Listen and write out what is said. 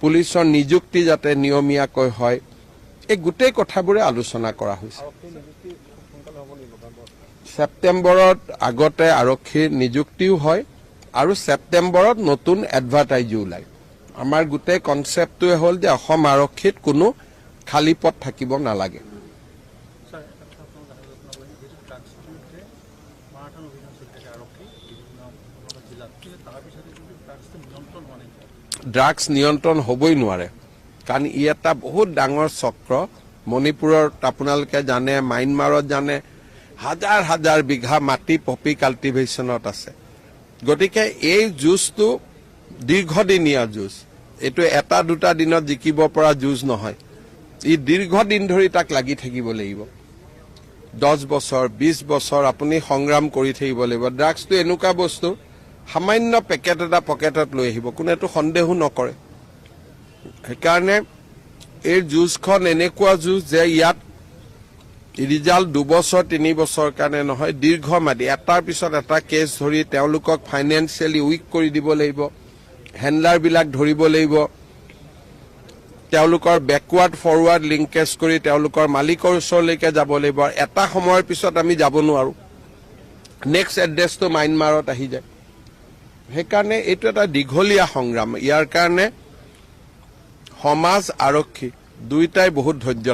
পুলিচৰ নিযুক্তি যাতে নিয়মীয়াকৈ হয়, এই গোটেই কথাবোৰে আলোচনা কৰা হৈছে। ছেপ্টেম্বৰত আগতে আৰক্ষীৰ নিযুক্তিও হয় আৰু ছেপ্টেম্বৰত নতুন এডভাৰটাইজো ওলায়। আমাৰ গোটেই কনচেপ্টটোৱে হ'ল যে অসম আৰক্ষীত কোনো খালী পথ থাকিব নালাগে। ড্ৰাগছ নিয়ন্ত্ৰণ হ'বই নোৱাৰে, কাৰণ ই এটা বহুত ডাঙৰ চক্ৰ। মণিপুৰত আপোনালোকে জানে, ম্যানমাৰত জানে, হাজাৰ হাজাৰ বিঘা মাটি পপি কাল্টিভেশ্যনত আছে। গতিকে এই যুঁজটো দীৰ্ঘদিনীয়া যুঁজ, এইটো এটা দুটা দিনত জিকিব পৰা যুঁজ নহয়। ই দীৰ্ঘদিন ধৰি তাক লাগি থাকিব লাগিব। 10 বছৰ 20 বছৰ আপুনি সংগ্ৰাম কৰি থাকিব লাগিব। ড্ৰাগছটো এনেকুৱা বস্তু, সামান্য পেকেট এটা পকেটত লৈ আহিব, কোনেতো সন্দেহো নকৰে। সেইকাৰণে এই যুঁজখন এনেকুৱা যুঁজ যে ইয়াত ৰিজাল্ট 2 বছৰ 3 বছৰ কাৰণে নহয়, দীৰ্ঘম্যাদী এটাৰ পিছত এটা কেছ ধৰি তেওঁলোকক ফাইনেন্সিয়েলি উইক কৰি দিব লাগিব, হেণ্ডলাৰবিলাক ধৰিব লাগিব, তেওঁলোকৰ বেকৱাৰ্ড ফৰৱাৰ্ড লিংকেজ কৰি তেওঁলোকৰ মালিকৰ ওচৰলৈকে যাব লাগিব। এটা সময়ৰ পিছত আমি যাব নোৱাৰো, নেক্সট এড্ৰেছটো ম্যানমাৰত আহি যায়। সেইকাৰণে এইটো এটা দীঘলীয়া সংগ্ৰাম। ইয়াৰ কাৰণে সমাজ আৰক্ষী দুয়োটাই বহুত ধৈৰ্য